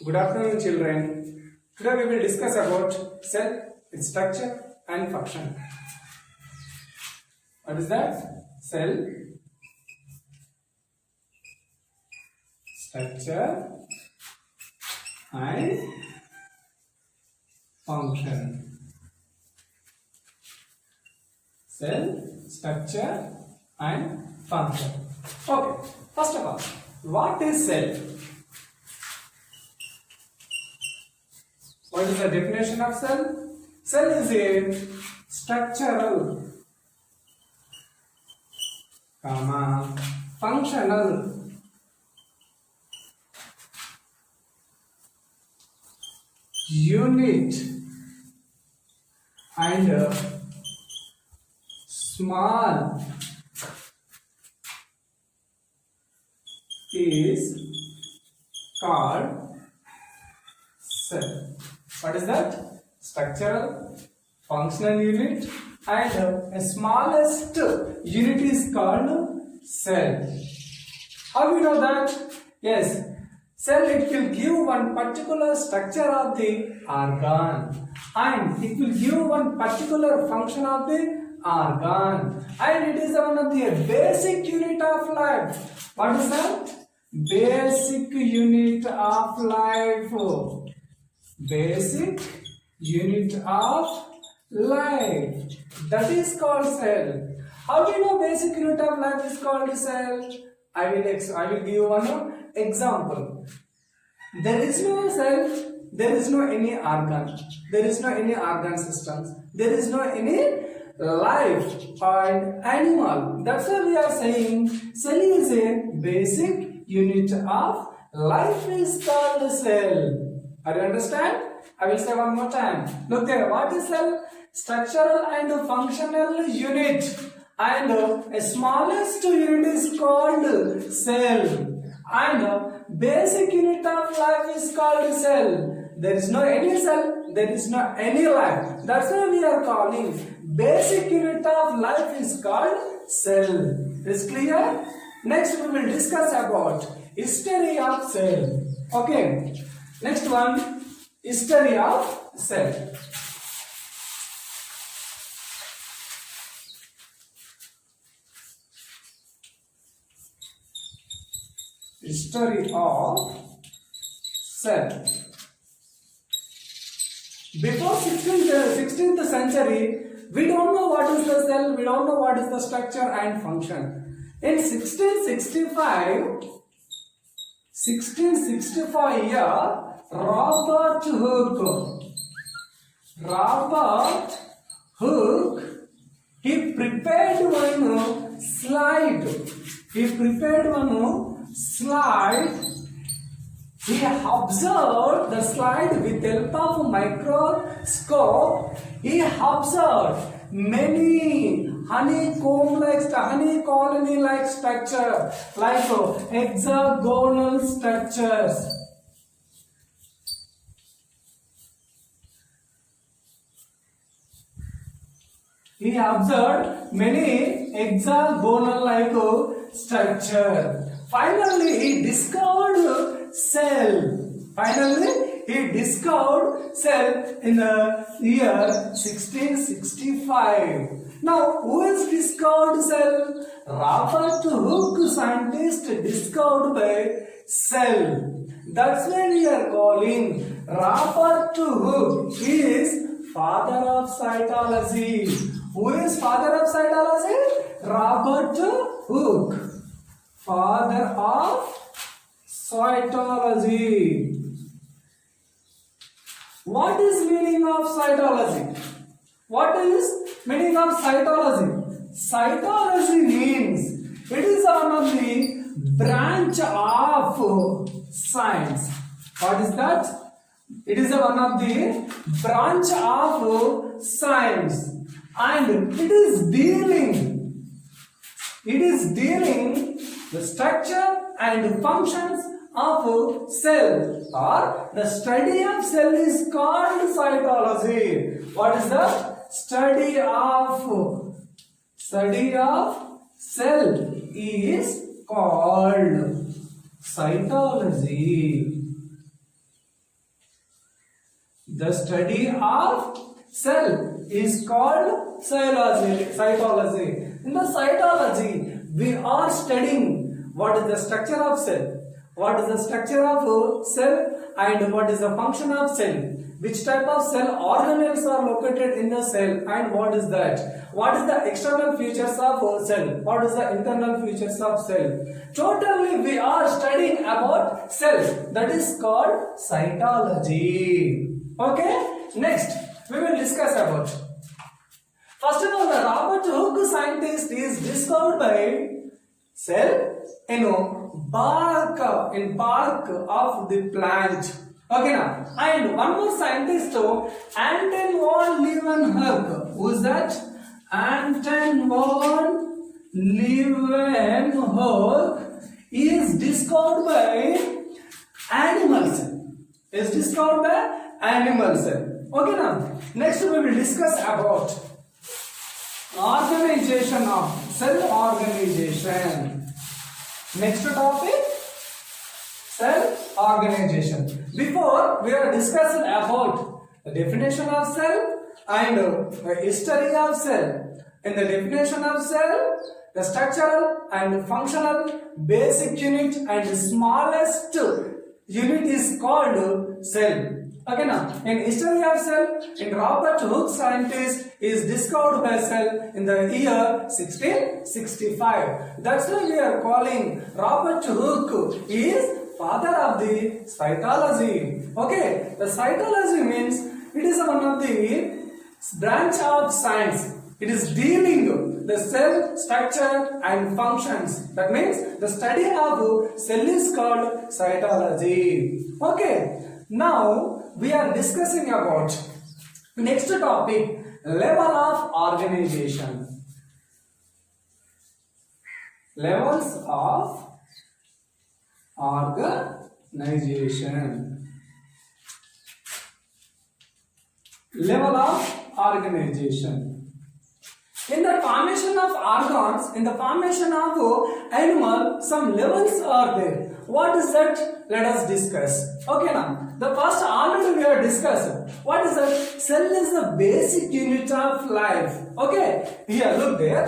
Good afternoon, children. Today we will discuss about cell, its structure and function. What is that? Cell, structure and function. Cell, structure and function. Okay, first of all, what is cell? What is the definition of cell? Cell is a structural, functional, unit and small is called cell. What is that? Structural, functional unit and a smallest unit is called cell. How do you know that? Yes, cell, it will give one particular structure of the organ and it will give one particular function of the organ and it is one of the basic unit of life. What is that? Basic unit of life. Basic unit of life. That is called cell. How do you know basic unit of life is called cell? I will give you one example. There is no cell, there is no any organ, there is no any organ systems, there is no any life or animal. That's why we are saying cell is a basic unit of life is called cell. Are you understand? I will say one more time. Look there. What is cell? Structural and functional unit. And a smallest unit is called cell. And basic unit of life is called cell. There is no any cell. There is no any life. That's why we are calling basic unit of life is called cell. Is clear? Next we will discuss about history of cell. Okay. Next one, history of cell. History of cell. Before 16th century, we don't know what is the cell, we don't know what is the structure and function. In 1665 year, Robert Hooke, he prepared one slide. He observed the slide with help of microscope. He observed many honey colony like structure, like hexagonal structures. He observed many hexagonal like structure. Finally, he discovered cell. In the year 1665. Now, who has discovered cell? Robert Hooke, scientist, discovered by cell. That's why we are calling Robert Hooke. He is father of cytology. Who is father of cytology? Robert Hooke. Father of cytology. What is meaning of cytology? What is meaning of cytology? Cytology means it is one of the branch of science. What is that? It is one of the branch of science. And it is dealing the structure and functions of cell, or the study of cell is called cytology. What is the study of cell is called cytology. The study of cell is called cytology. In the cytology, we are studying what is the structure of cell, what is the structure of cell, and what is the function of cell, which type of cell organelles are located in the cell, and what is that, what is the external features of cell, what is the internal features of cell. Totally we are studying about cell, that is called cytology. Okay, next we will discuss about, first of all, the Robert Hooke scientist is discovered by cell bark of the plant. Okay now, and one more scientist, Anton von Leeuwenhoek. Who is that? Anton von Leeuwenhoek is discovered by animals. Is discovered by animals. Okay now, next we will discuss about organization of cell organization. Next topic, cell organization. Before we are discussing about the definition of cell and the history of cell. In the definition of cell, the structural and functional basic unit and smallest unit is called cell. Okay now, in history of cell, in Robert Hooke scientist is discovered by cell in the year 1665. That's why we are calling Robert Hooke is father of the cytology. Okay, the cytology means it is one of the branch of science. It is dealing the cell structure and functions. That means the study of cell is called cytology. Okay, now we are discussing about next topic, level of organization. Levels of organization. Level of organization. In the formation of organs, in the formation of animal, some levels are there. What is that? Let us discuss. Okay now, the first already we are discussing. What is that? Cell is the basic unit of life. Okay, here look there.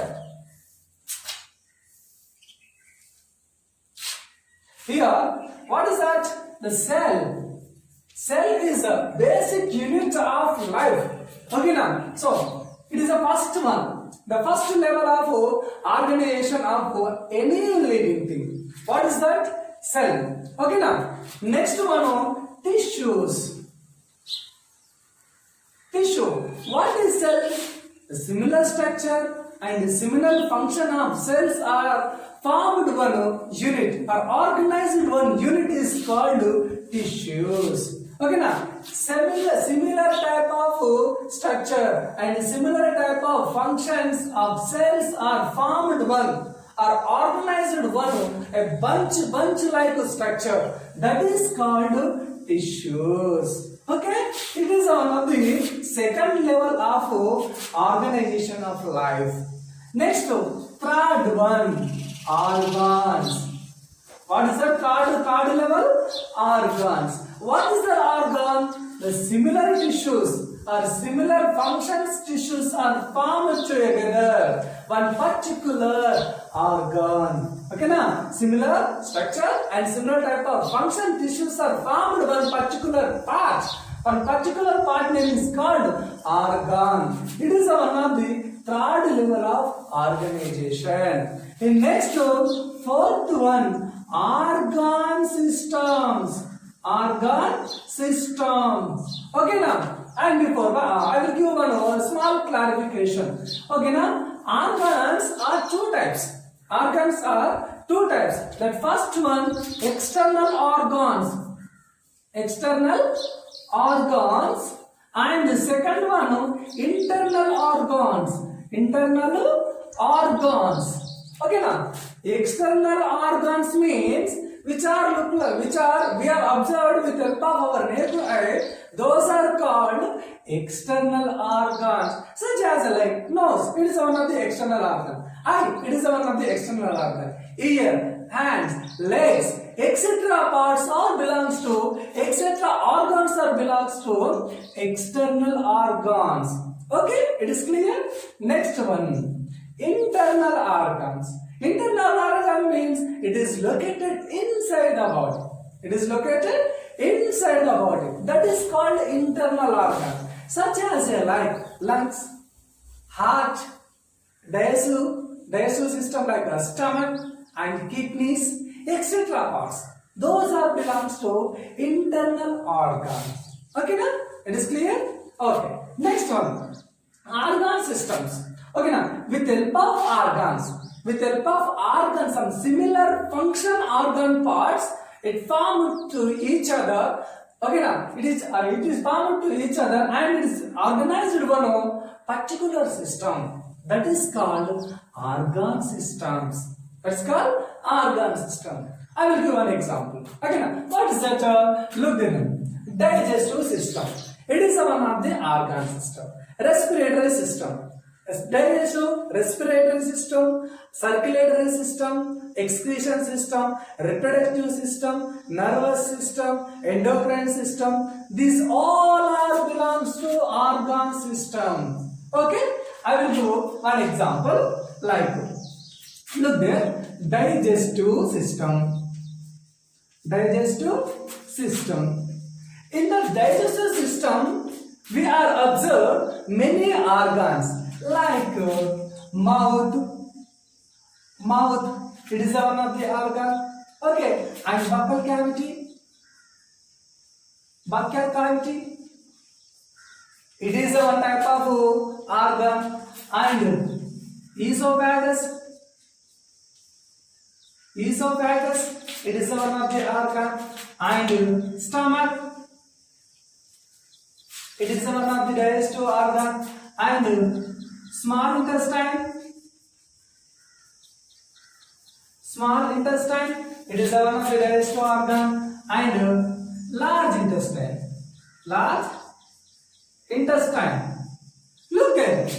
Here, what is that? The cell. Cell is the basic unit of life. Okay now, so it is the first one. The first level of organization of any living thing. What is that? Cell. Okay now, next one, tissues. Tissue. What is cell? The similar structure and similar function of cells are formed one unit or organized one unit is called tissues. Okay now, similar type of structure and similar type of functions of cells are formed one, are organized one, a bunch like structure, that is called tissues. Okay, it is one of the second level of organization of life. Next, third one, organs. What is the third level? Organs. What is the organ? The similar tissues or similar functions tissues are formed together. One particular organ. Okay now, similar structure and similar type of function tissues are formed one particular part. One particular part name is called organ. It is one of the third level of organization. In next, fourth one, organ systems. Organ systems. Okay now, and before I will give one small clarification. Okay now, organs are two types. Organs are two types. That first one, external organs. External organs, and the second one, internal organs. Internal organs. Okay now, external organs means which are we are observed with the help of our naked eye. Those are called external organs, such as like nose. It is one of the external organ. Eye. It is one of the external organ. Ear, hands, legs, etc. parts all belongs to, etc. organs are belongs to external organs. Okay, it is clear? Next one, internal organs. Internal organ means it is located inside the body. It is located inside the body. That is called internal organ. Such as like lungs, heart, digestive system like the stomach and kidneys, etc. parts. Those are belongs to internal organs. Okay, now it is clear? Okay. Next one, organ systems. Okay, now with help of organs, some similar function organ parts, it formed to each other. Okay, now it is formed to each other and it is organized one particular system. That is called organ systems. That's called organ system. I will give an example. Okay, now what is that? Look then. Digestive system. It is one of the organ system. Respiratory system. Digestive, respiratory system, circulatory system, excretion system, reproductive system, nervous system, endocrine system. These all are belongs to organ system. Okay, I will give one example like look there, digestive system. Digestive system. In the digestive system, we are observed many organs like mouth. It is one of the organ. Okay, and buccal cavity. It is one type of organ. And esophagus. It is one of the organ. And stomach. It is one of the digestive organ. And small intestine. It is one of the digestive organ. And large intestine. Look at it.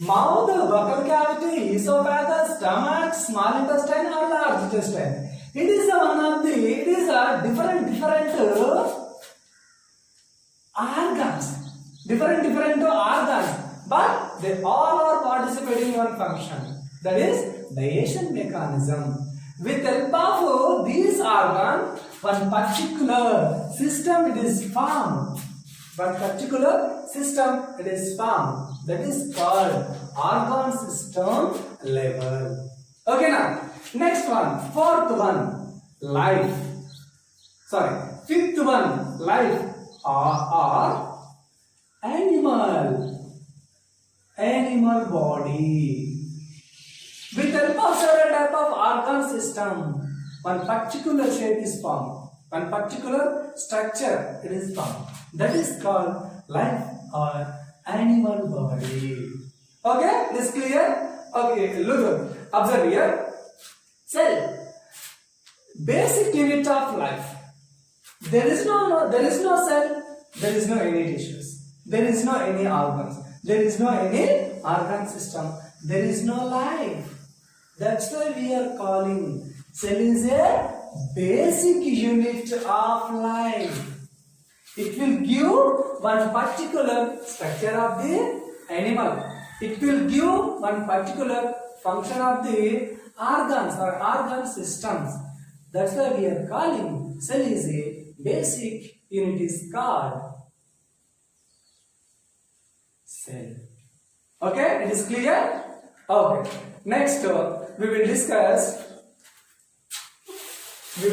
Mouth, buccal cavity, esophagus, stomach, small intestine or large intestine. It is a different organs. Different organs. But they all are participating in one function. That is digestion mechanism. With help of these organs, one particular system it is formed. That is called organ system level. Okay, now next one, fifth one, life or animal body. With help of several type of organ system, one particular shape is formed, one particular structure it is formed. That is called life or animal body. Okay, this clear? Okay, look, observe here. Cell, basic unit of life. There is no cell. There is no any tissues. There is no any organs. There is no any organ system. There is no life. That's why we are calling cell is a basic unit of life. It will give one particular structure of the animal. It will give one particular function of the organs or organ systems. That's why we are calling cell is a basic unit is called cell. Okay, it is clear? Okay. Next, we will discuss. We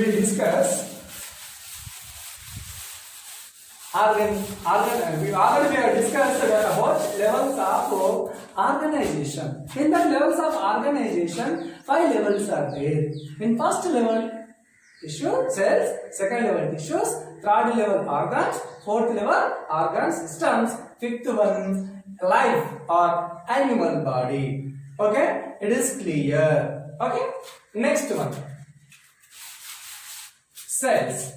already have discussed about levels of organization. In the levels of organization, 5 levels are there. In first level, tissue, cells, second level tissues, third level organs, fourth level organ systems, fifth one life or animal body. Okay, it is clear. Okay, next one, cells,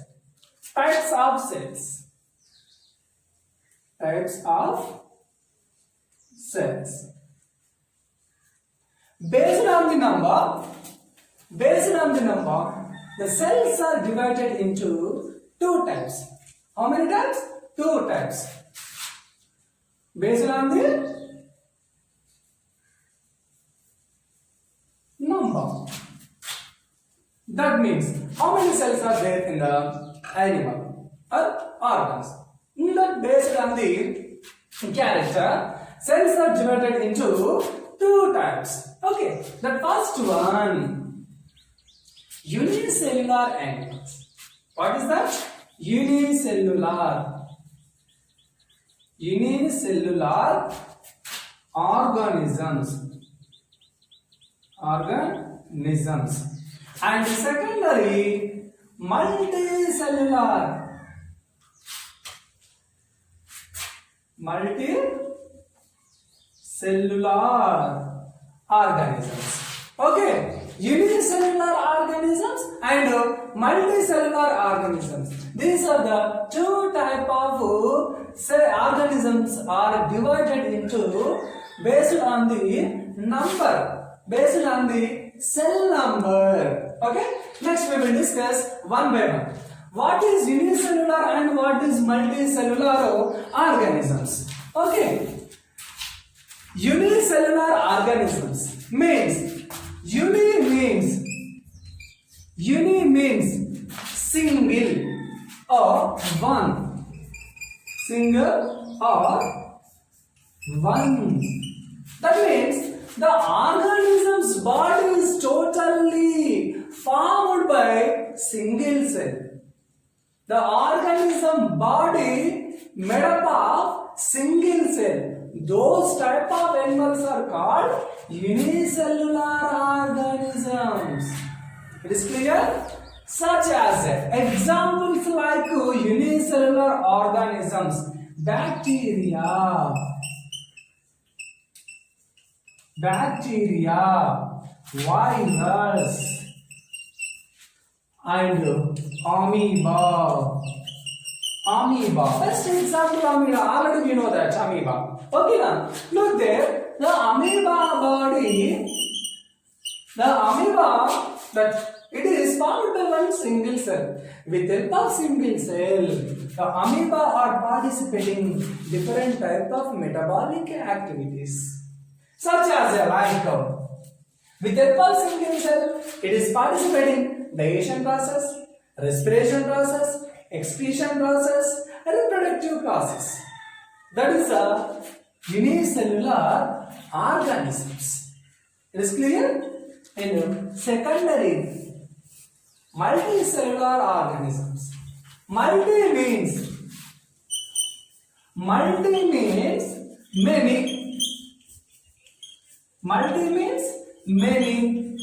types of cells. Types of cells. Based on the number, the cells are divided into two types. How many types? 2 types. Based on the number. That means how many cells are there in the animal or organs. That based on the character, cells are divided into 2 types. Okay, the first one, unicellular animals. What is that? Unicellular. Unicellular organisms. Organisms. And secondary, multicellular. Multicellular organisms. Okay, unicellular organisms and multicellular organisms. These are the 2 type of organisms are divided into based on the number, based on the cell number. Okay, next we will discuss one by one. What is unicellular and what is multicellular organisms? Okay, unicellular organisms means uni means single or one. Single or one. That means the organism's body is totally formed by single cell. The organism body made up of single cell. Those type of animals are called unicellular organisms. It is clear? Such as examples like unicellular organisms, bacteria, virus, and amoeba. Best example amoeba. Already we know that amoeba. Okay now, look there. The amoeba that it is formed by one single cell. With help of single cell, the amoeba are participating different type of metabolic activities, such as like with help of single cell, it is participating digestion process, respiration process, excretion process, reproductive process. That is a unicellular organisms. It is clear? And secondary, multicellular organisms. Multi means many. Multi means many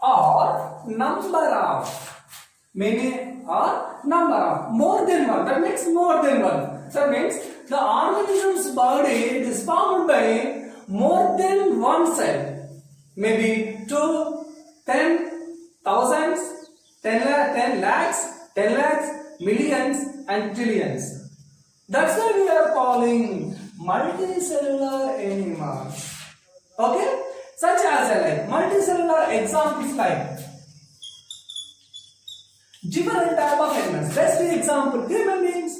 or number of. Many or number of. More than one. That makes more than one. That means the organism's body is formed by more than one cell. Maybe 2, 10, thousands, 10 lakhs, millions and trillions. That's why we are calling multicellular animals. Okay? Such as like multicellular examples like different type of animals. Best example, human beings.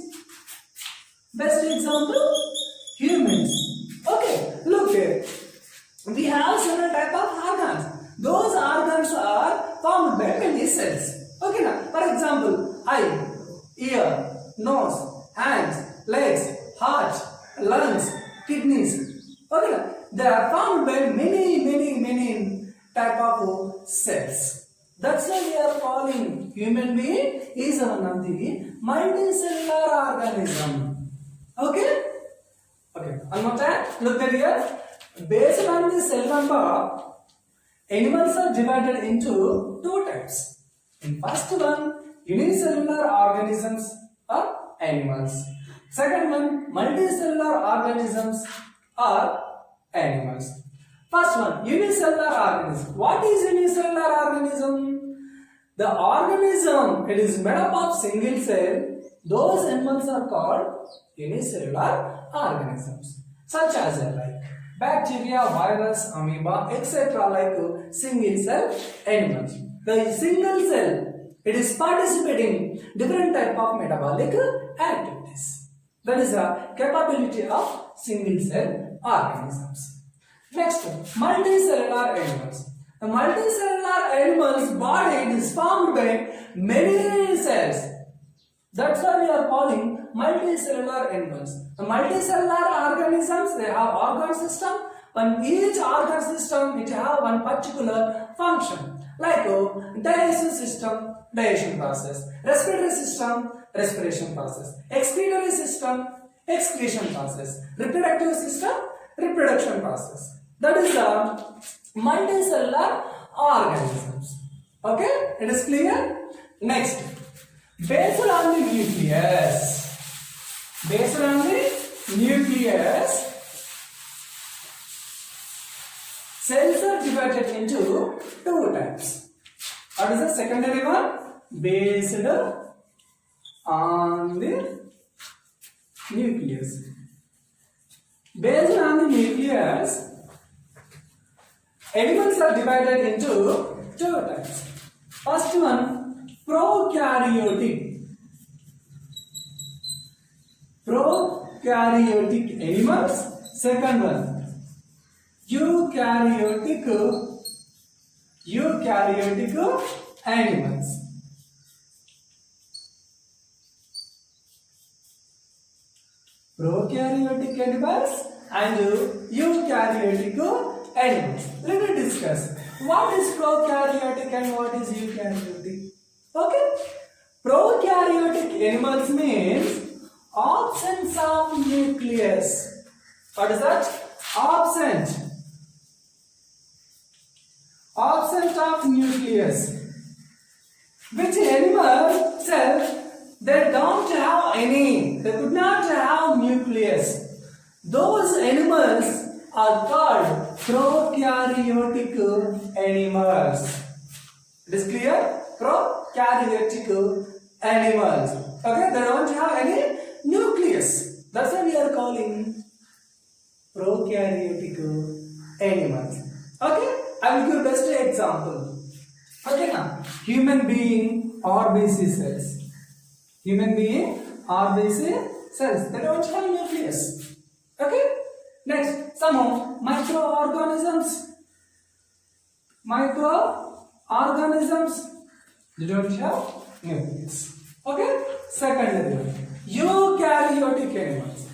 Best example, humans. Okay, look here. We have several type of organs. Those organs are formed by many cells. Okay now, for example, eye, ear, nose, hands, legs, heart, lungs, kidneys. Okay now, they are formed by many type of cells. That's why we are calling human being is one of the multicellular organism. Okay? Okay. One more time. Look at here. Based on the cell number, animals are divided into 2 types. In first one, unicellular organisms are animals. Second one, multicellular organisms are animals. First one, unicellular organism. What is unicellular organism? The organism, it is made up of single cell. Those animals are called unicellular organisms. Such as like bacteria, virus, amoeba, etc. like single cell animals. The single cell, It is participating different type of metabolic activities. That is the capability of single cell organisms. Next, multicellular animals. The multicellular animal's body is formed by many cells. That's why we are calling multicellular animals. The multicellular organisms, they have organ system. On each organ system, it have one particular function. Like digestive system, digestion process. Respiratory system, respiration process. Excretory system, excretion process. Reproductive system, reproduction process. That is the multicellular organisms. Okay, it is clear? Next, based on the nucleus. Based on the nucleus, cells are divided into two types. What is the secondary one? Based on the nucleus. Based on the nucleus, animals are divided into two types. First one, prokaryotic. Prokaryotic animals. Second one, eukaryotic animals. Prokaryotic animals and eukaryotic animals. Let me discuss what is prokaryotic and what is eukaryotic. Okay, prokaryotic animals means absence of nucleus. What is that? Absent of nucleus. Which animal cell, they don't have any, they could not have nucleus. Those animals are called prokaryotic animals. It is clear? Prokaryotic animals. Okay, they don't have any nucleus. That's why we are calling prokaryotic animals. Okay, I will give best example. Okay, now human being RBC cells. Human being RBC cells. They don't have nucleus. Okay. Next, some microorganisms. Microorganisms. They don't have nucleus. Okay. Secondary one, eukaryotic animals.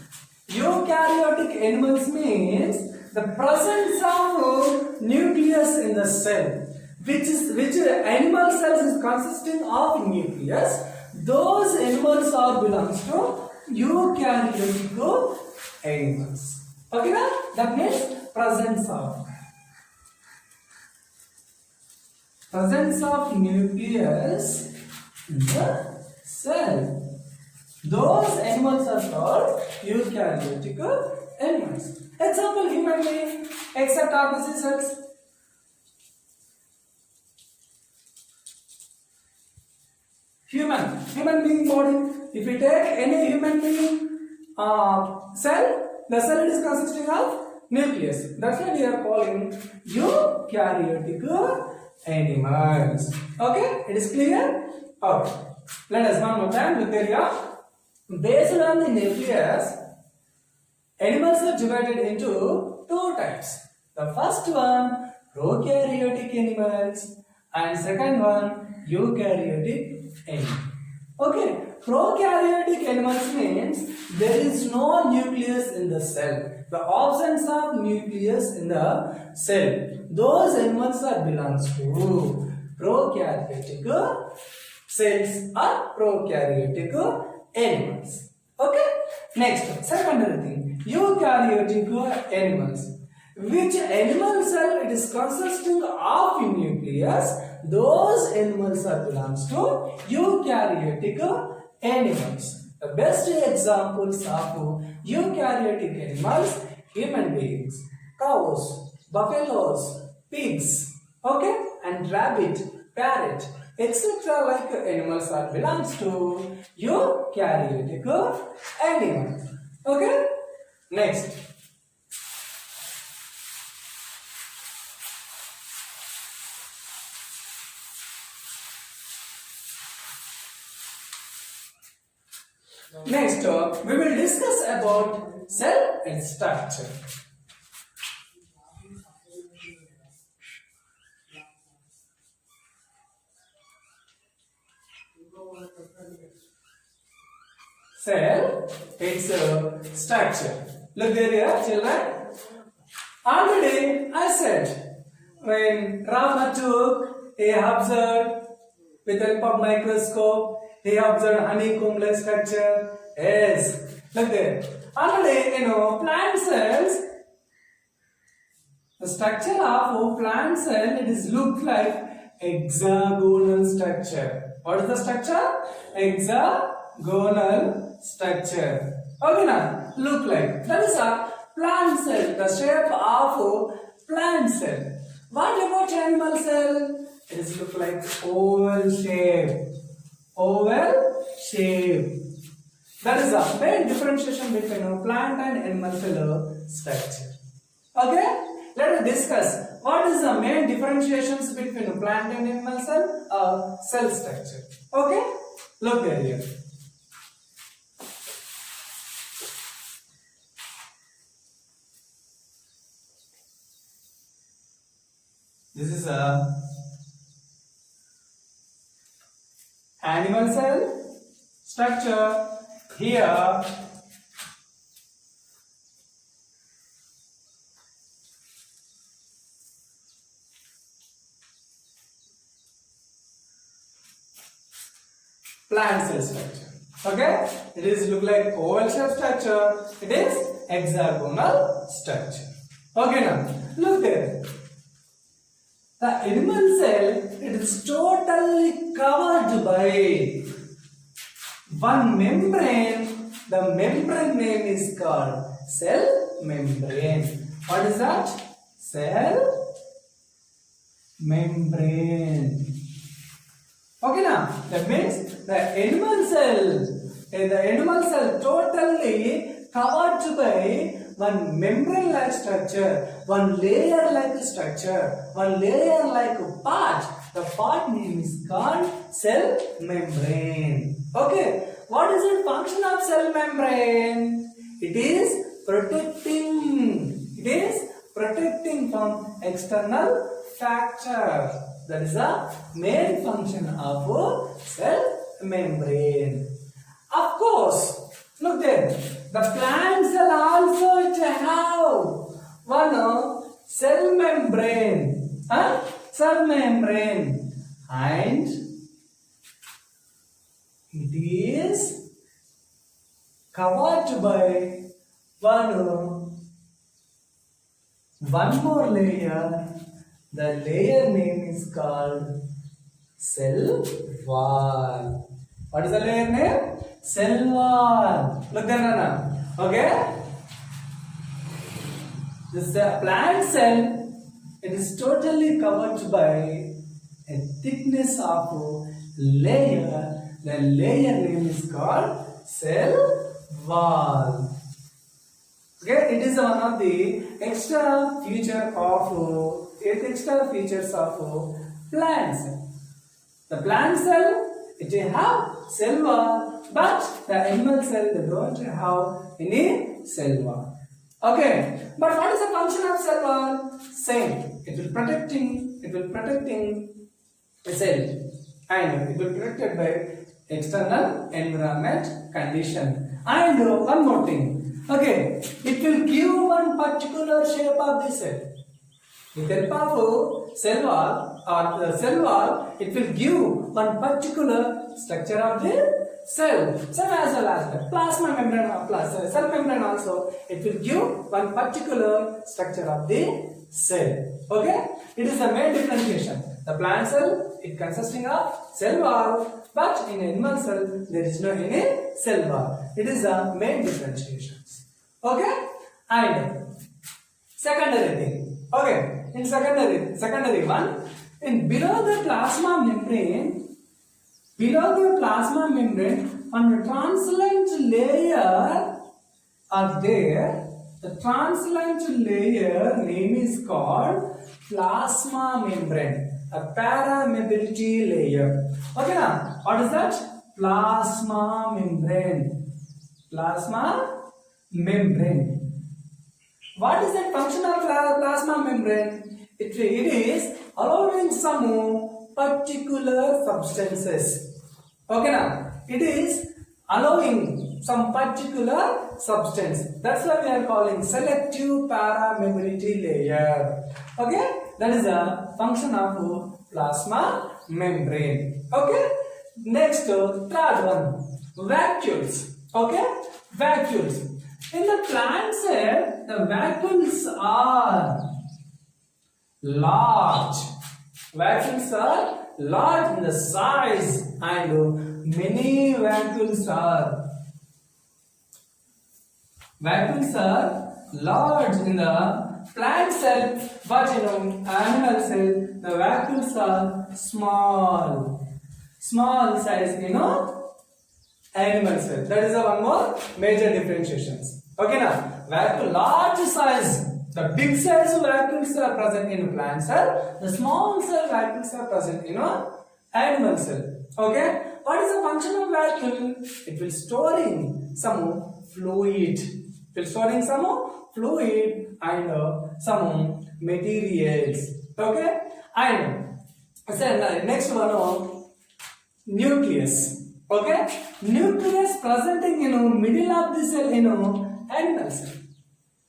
Eukaryotic animals means the presence of nucleus in the cell. Which animal cells is consisting of nucleus. Those animals are belongs to eukaryotic animals. Okay, now that means presence of nucleus in the cell. Those animals are called eukaryotic animals. Example, human being, except RBC cells. Human being body. If we take any human being cell, the cell is consisting of nucleus. That's why we are calling eukaryotic animals. Okay, it is clear? Okay. Let us one more time look here. Based on the nucleus, animals are divided into two types. The first one, prokaryotic animals, and second one, eukaryotic animals. Okay, prokaryotic animals means there is no nucleus in the cell. The absence of nucleus in the cell. Those animals are belongs to prokaryotic cells or prokaryotic animals. Okay. Next, secondary thing, eukaryotic animals. Which animal cell it is consisting of nucleus? Those animals are belongs to eukaryotic animals. The best examples of eukaryotic animals: human beings, cows, buffaloes, pigs, okay, and rabbit, parrot, etc. like animals are belongs to eukaryotic animals. Okay. Next. Next, we will discuss about cell and structure. Cell, its structure. Look there here, children. Already I said, when Rama took, he observed with the help of microscope, he observed honeycomb-like structure. Yes, look there. Already, plant cells, the structure of plant cell, it is look like hexagonal structure. What is the structure? Hexagonal structure. Okay, now look like that is a plant cell, the shape of plant cell. What about animal cell? It is look like oval shape. Oval shape. That is the main differentiation between plant and animal cell structure. Okay? Let us discuss what is the main differentiations between plant and animal cell structure. Okay? Look there here. This is a animal cell structure. Here plant cell structure. Okay, it is look like oval shape structure. It is hexagonal structure. Okay, now look there. The animal cell, it is totally covered by one membrane. The membrane name is called cell membrane. What is that? Cell membrane. Okay, now that means the animal cell totally covered by one membrane-like structure, one layer-like structure, one layer-like part. The part name is called cell membrane. Okay, what is the function of cell membrane? It is protecting. It is protecting from external factor. That is the main function of cell membrane. Of course, look there. The plant cell also it have one cell membrane. Cell membrane. And it is covered by one more layer. The layer name is called cell wall. What is the layer name? Cell wall. Look there, Nana. Okay? This plant cell, it is totally covered by a thickness of layer. The layer name is called cell wall. Okay, it is one of the extra features of plant cell. The plant cell, it have cell wall, but the animal cell, they don't have any cell wall. Okay, but what is the function of cell wall? Same. It will protecting the cell, and it will be protected by external environment condition. And one more thing. Okay, it will give one particular shape of the cell. With the help of cell wall, it will give one particular structure of the cell. Same as well as the plasma membrane plus cell membrane also, it will give one particular structure of the cell. Okay, it is the main differentiation. The plant cell, it consisting of cell wall, but in animal cell, there is no any cell wall. It is the main differentiations. Okay, and secondary thing. Okay, in secondary one, in below the plasma membrane, on the translucent layer are there. The translucent layer name is called plasma membrane, a permeability layer. Okay, now what is that? Plasma membrane. plasma membrane. What is the function of plasma membrane? It is allowing some particular substances. Okay now, it is allowing some particular substance. That's why we are calling selective paramembrane layer. Okay, that is a function of plasma membrane. Okay, next third one, vacuoles. Okay, vacuoles. In the plant cell, the vacuoles are large. Vacuoles are large in the size, and many vacuoles are large in the plant cell, but animal cell, the vacuoles are small size animal cell. That is one more major differentiations. Okay now, vacuole large size, the big size vacuoles are present in plant cell, the small cell vacuoles are present in animal cell. Okay, what is the function of vacuole? It will storing some fluid. It will storing some fluid and some materials. Okay, and then next one, nucleus. Okay, nucleus presenting middle of the cell animal cell.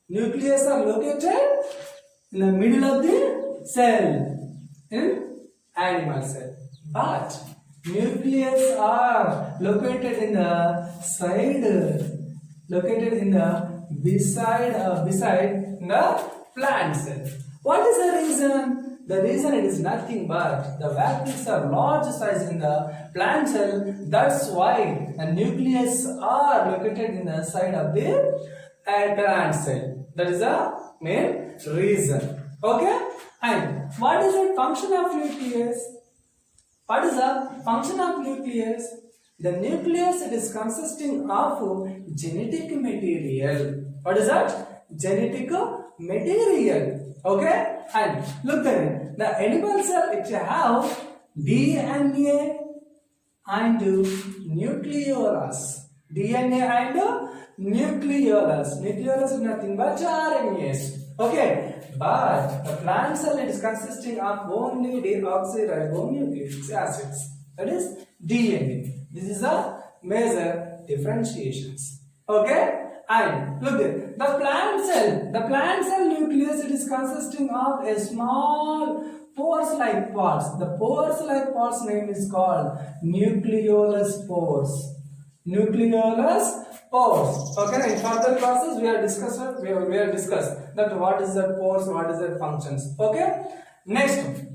Nucleus are located in the middle of the cell in animal cell, but nucleus are located in the side, beside the plant cell. What is the reason? The reason it is nothing but the vacuoles are large size in the plant cell. That's why the nucleus are located in the side of the plant cell. That is the main reason. Okay? And what is the function of nucleus? What is the function of nucleus? The nucleus, it is consisting of genetic material. What is that? Genetic material. Okay, and look there, the animal cell, it have DNA and nucleolus. DNA and nucleolus. Nucleolus is nothing but RNAs. Okay, but the plant cell, it is consisting of only deoxyribonucleic acids. That is DNA. This is a major differentiations. Okay. And look there, the plant cell nucleus, it is consisting of a small pores-like parts. The pores-like parts name is called nucleolus pores. Nucleolus pores. Okay, in further classes we have discussed that what is the pores, what is the functions. Okay, next one.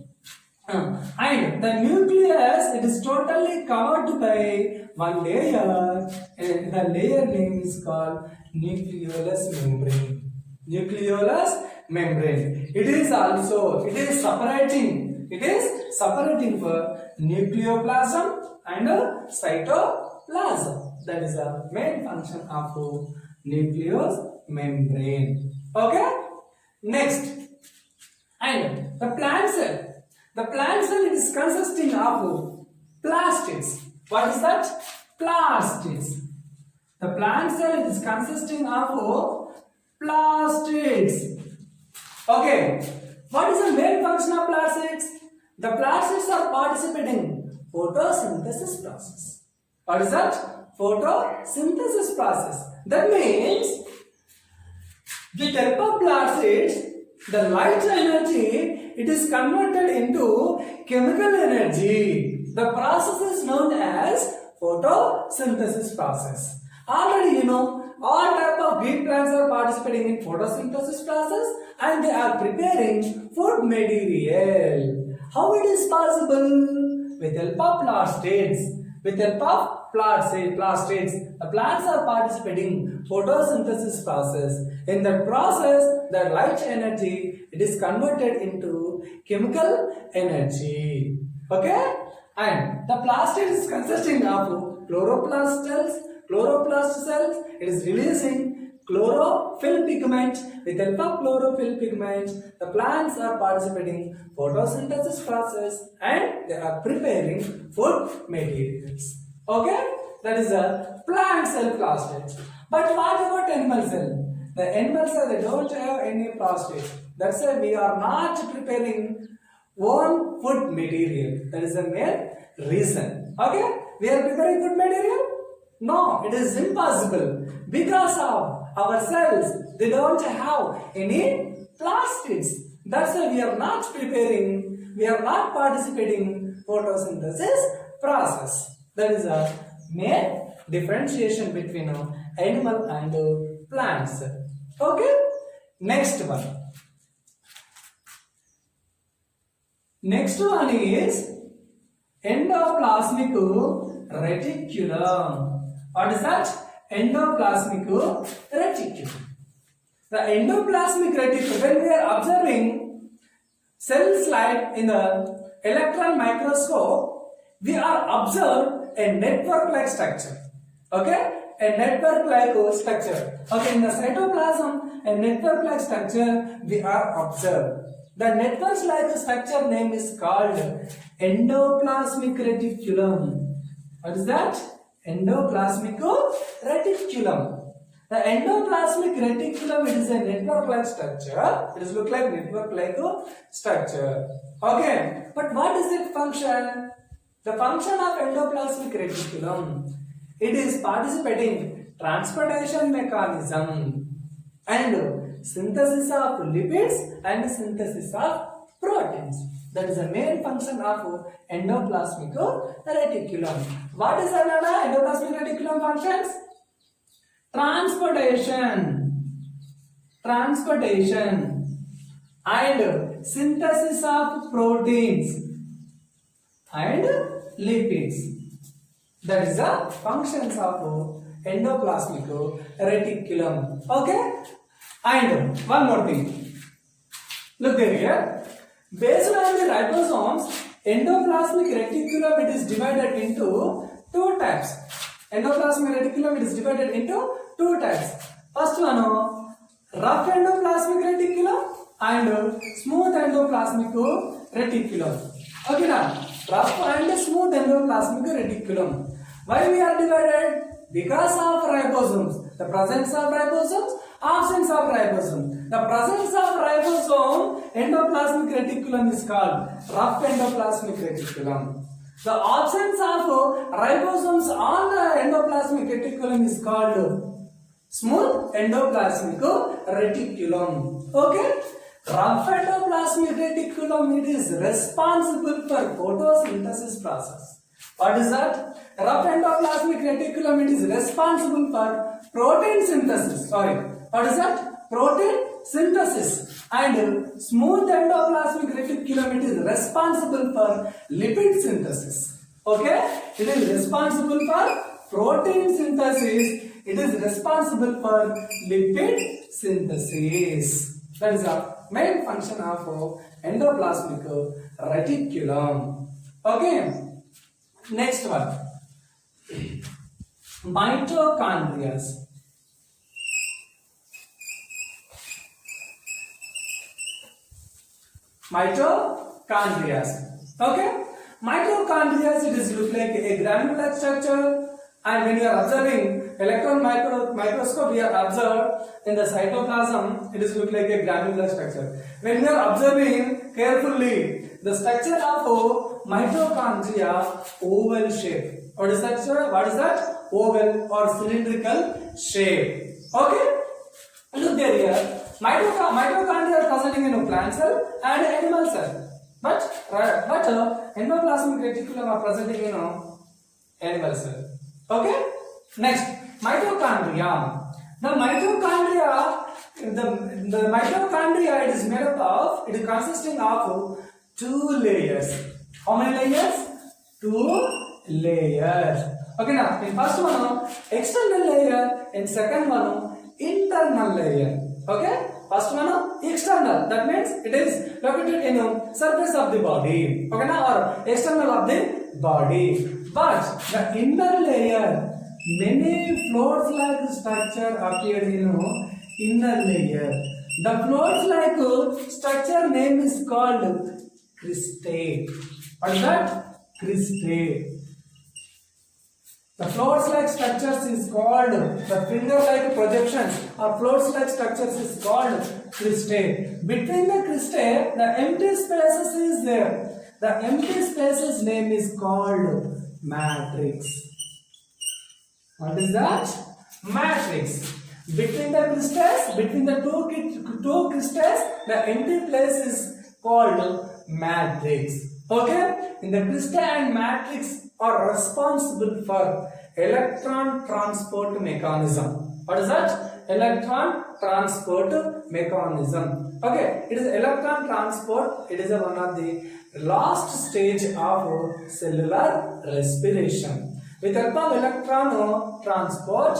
And the nucleus, it is totally covered by one layer, and the layer name is called nucleolus membrane. Nucleolus membrane. It is separating for nucleoplasm and cytoplasm. That is the main function of nucleus membrane. Okay. Next, and the plant cell. The plant cell, it is consisting of plastids. What is that? Plastids. The plant cell is consisting of plastids. Okay. What is the main function of plastids? The plastids are participating in photosynthesis process. What is that? Photosynthesis process. That means with help of plastids, the light energy, it is converted into chemical energy. The process is known as photosynthesis process. Already all type of green plants are participating in photosynthesis process and they are preparing food material. How it is possible? With help of plastids. With help of plastids, the plants are participating photosynthesis process. In that process, the light energy, it is converted into chemical energy. Okay? And the plastid is consisting of chloroplast cells. Chloroplast cells, it is releasing chlorophyll pigment. With help of chlorophyll pigment, the plants are participating photosynthesis process and they are preparing food materials. Okay? that is a plant cell plastids. But what about animal cell? The animal cell, they don't have any plastids. That's why we are not preparing own food material. That is the main reason. Okay? We are preparing food material? No, it is impossible. Because of our cells, they don't have any plastids. That's why we are not preparing, we are not participating in photosynthesis process. That is a main differentiation between animal and plants. Okay? Next one. Next one is endoplasmic reticulum. What is that? Endoplasmic reticulum. The endoplasmic reticulum, when we are observing cell slide in the electron microscope, we are observed a network-like structure. Okay? A network-like structure. Okay, in the cytoplasm, a network-like structure we are observed. The network-like structure name is called endoplasmic reticulum. What is that? Endoplasmic reticulum. The endoplasmic reticulum, it is a network-like structure. It is look like network-like structure. Okay, but what is its function? The function of endoplasmic reticulum, it is participating transportation mechanism and synthesis of lipids and synthesis of proteins. That is the main function of endoplasmic reticulum. What is another endoplasmic reticulum functions? Transportation and synthesis of proteins and lipids. That is the functions of endoplasmic reticulum. Okay? And one more thing. Look there here. Based on the ribosomes, endoplasmic reticulum, it is divided into two types. Endoplasmic reticulum, it is divided into two types. First one, rough endoplasmic reticulum and smooth endoplasmic reticulum. Okay now, rough and smooth endoplasmic reticulum. Why we are divided? Because of ribosomes. The presence of ribosomes, absence of ribosome. The presence of ribosome, endoplasmic reticulum is called rough endoplasmic reticulum. The absence of ribosomes on the endoplasmic reticulum is called smooth endoplasmic reticulum. Okay? Rough endoplasmic reticulum, it is responsible for photosynthesis process. What is that? Rough endoplasmic reticulum, it is responsible for protein synthesis. Sorry. What is that? Protein synthesis. And smooth endoplasmic reticulum, it is responsible for lipid synthesis. Okay? It is responsible for protein synthesis. It is responsible for lipid synthesis. That is the main function of endoplasmic reticulum. Okay? Next one. Mitochondria. Mitochondria. Okay? Mitochondria, it is look like a granular structure, and when you are observing electron microscope, we are observed in the cytoplasm, it is look like a granular structure. When you are observing carefully the structure of mitochondria, oval shape. What is that, sir? What is that? Oval or cylindrical shape. Okay? Look there here. Mitochondria are presenting in a plant cell and animal cell. But endoplasmic reticulum are presenting in animal cell. Okay? Next, mitochondria. The mitochondria, it is made up of, it is consisting of two layers. How many layers? Two layers. Okay, now in first one, external layer, in second one, internal layer. Okay? First one, external. That means it is located in surface of the body. Okay, now or external of the body. But the inner layer, many float-like structure appeared in inner layer. The float-like structure name is called crystate. What is that? Crystate. The floats-like structures is called, the finger-like projections or floats-like structures is called cristae. Between the cristae, the empty spaces is there. The empty spaces name is called matrix. What is that? Matrix. Between the cristae, between the two cristae, the empty place is called matrix. Okay? In the cristae and matrix are responsible for electron transport mechanism. What is that? Electron transport mechanism. Okay, it is electron transport. It is one of the last stage of cellular respiration. With help of electron transport,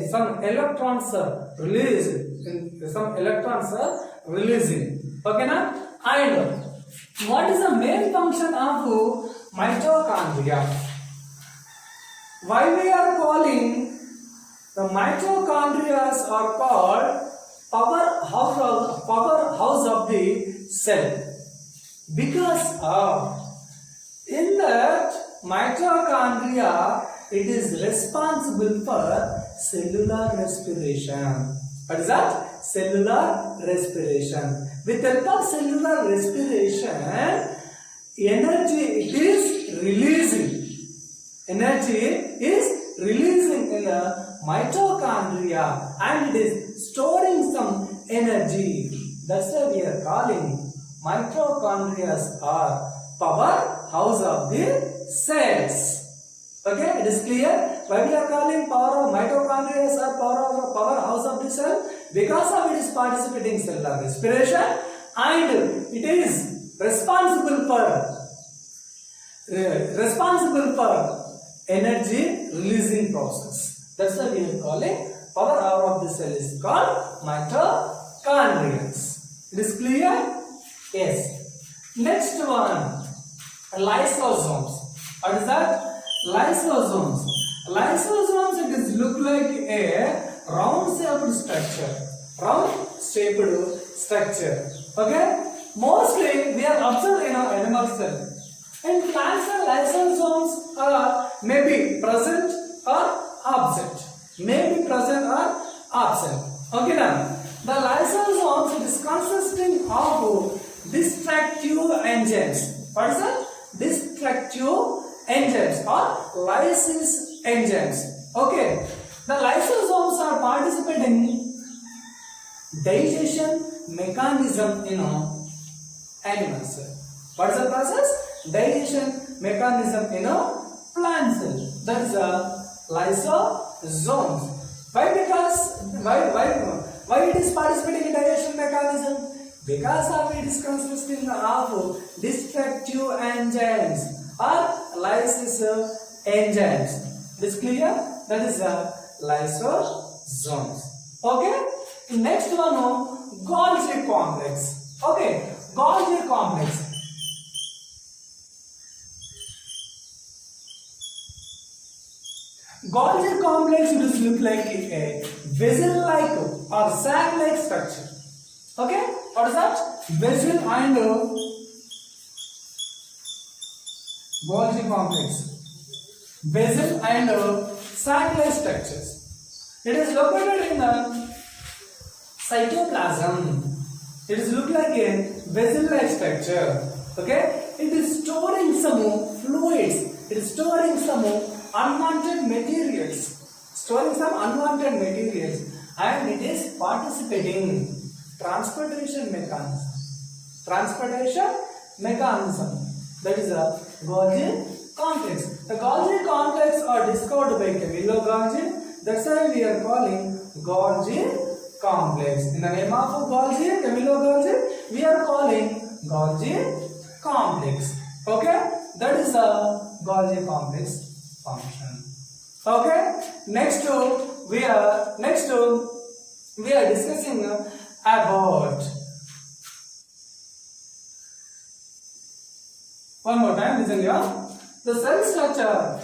some electrons are released. Some electrons are releasing. Okay, now? And what is the main function of mitochondria? Why we are calling the mitochondria are called powerhouse of the cell? Because in that mitochondria it is responsible for cellular respiration. What is that? Cellular respiration. With the help of cellular respiration, energy it is releasing. Energy is releasing in the mitochondria and it is storing some energy. That's why we are calling mitochondria are powerhouse of the cells. Okay, it is clear why we are calling mitochondria are powerhouse of the cell, because of it is participating in cellular respiration and it is responsible for energy releasing process. That's why we are calling power hour of the cell is called mitochondria. It is clear? Yes. Next one, lysosomes. What is that? Lysosomes. Lysosomes, it is look like a round shaped structure. Okay? Mostly we are observed in our animal cell. In plant cell, lysosomes are maybe present or absent. Okay now. The lysosomes, it is consisting of destructive enzymes. What is that? Destructive enzymes or lysis enzymes. Okay. The lysosomes are participating digestion mechanism in animal cell. What is the process? Digestion mechanism in a plant cell. That is lysosomes. Why? Why it is participating in digestion mechanism? Because of it is consisting of destructive enzymes or lysis enzymes. This clear? That is lysosomes. Okay. Next one, Golgi complex. Okay, Golgi complex. Golgi complex will look like a vessel-like or sac-like structure. Okay, what is that? Vessel and Golgi complex. Vessel and sac-like structures. It is located in the cytoplasm. It is look like a vessel-like structure. Okay, it is storing some fluids. It is storing some unwanted materials. And it is participating in transportation mechanism. That is a Golgi complex. The Golgi complex are discovered by Camillo Golgi. That's why we are calling Golgi complex. In the name of Golgi, Camillo Golgi, we are calling Golgi complex. Okay, that is the Golgi complex function. Okay, next we are discussing about one more time. Listen here. The cell structure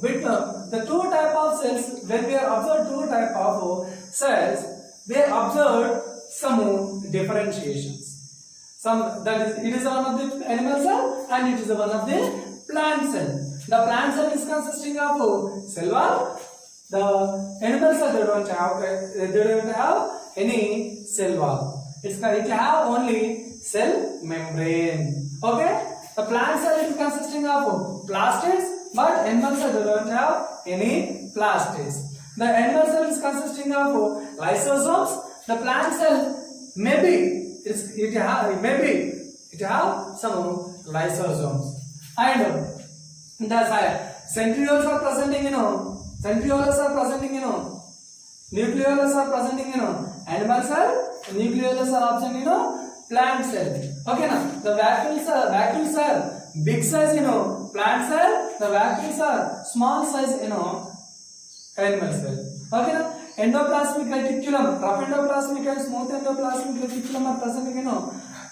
with the two type of cells. When we are observed two type of cells, we observed some differentiations. Some that is, it is one of the animal cell and it is one of the plant cell. The plant cell is consisting of cell wall. The animal cell they don't have any cell wall. It have only cell membrane. Okay. The plant cell is consisting of plastids, but animal cell they don't have any plastids. The animal cell is consisting of lysosomes. The plant cell it have some lysosomes. And the centrioles are presenting centrioles are presenting nucleolus are presenting animal cell, nucleolus are absent plant cell. Okay now, the vacuoles are big size plant cell, the vacuoles are small size animal cell. Okay now, endoplasmic reticulum, rough endoplasmic and smooth endoplasmic reticulum are present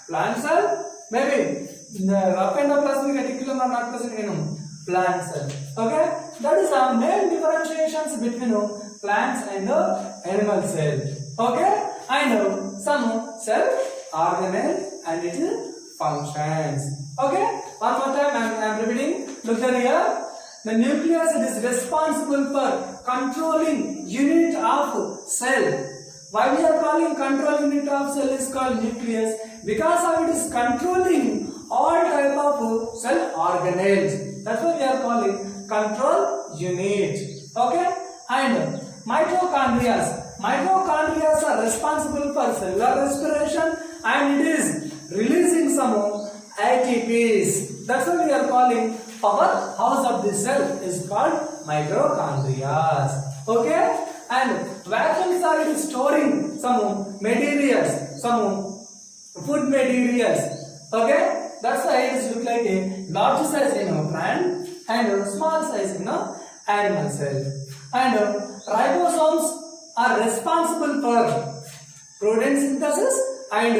plant cell. Maybe the rough endoplasmic reticulum are not present plant cell. Okay, that is our main differentiations between plants and animal cell. Okay, I know some cell organelles and its functions. Okay, one more time I am repeating. Look here. The nucleus is responsible for controlling unit of cell. Why we are calling control unit of cell is called nucleus? Because of it is controlling all type of cell organelles. That's why we are calling control unit. Okay? And mitochondria. Mitochondria are responsible for cellular respiration and it is releasing some ATPs. That's why we are calling powerhouse of the cell is called mitochondria. Okay? And vacuoles are storing some materials, some food materials. Okay? That's why it looks like a large size plant and small size animal cell. And ribosomes are responsible for protein synthesis and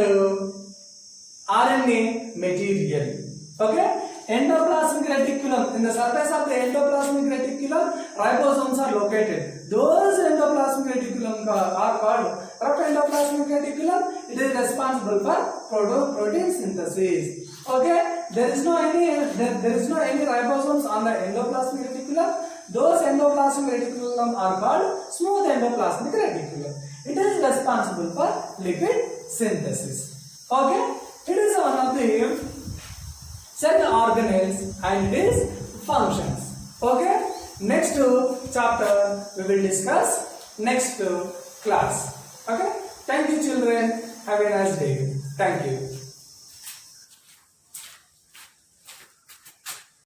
RNA material. Okay? Endoplasmic reticulum. In the surface of the endoplasmic reticulum, ribosomes are located. Those endoplasmic reticulum are called rough endoplasmic reticulum. It is responsible for protein synthesis. Okay? There is no any ribosomes on the endoplasmic reticulum. Those endoplasmic reticulum are called smooth endoplasmic reticulum. It is responsible for lipid synthesis. Okay? It is one of the cell organelles and it is functions. Okay? Next chapter we will discuss next class. Okay? Thank you children. Have a nice day. Thank you.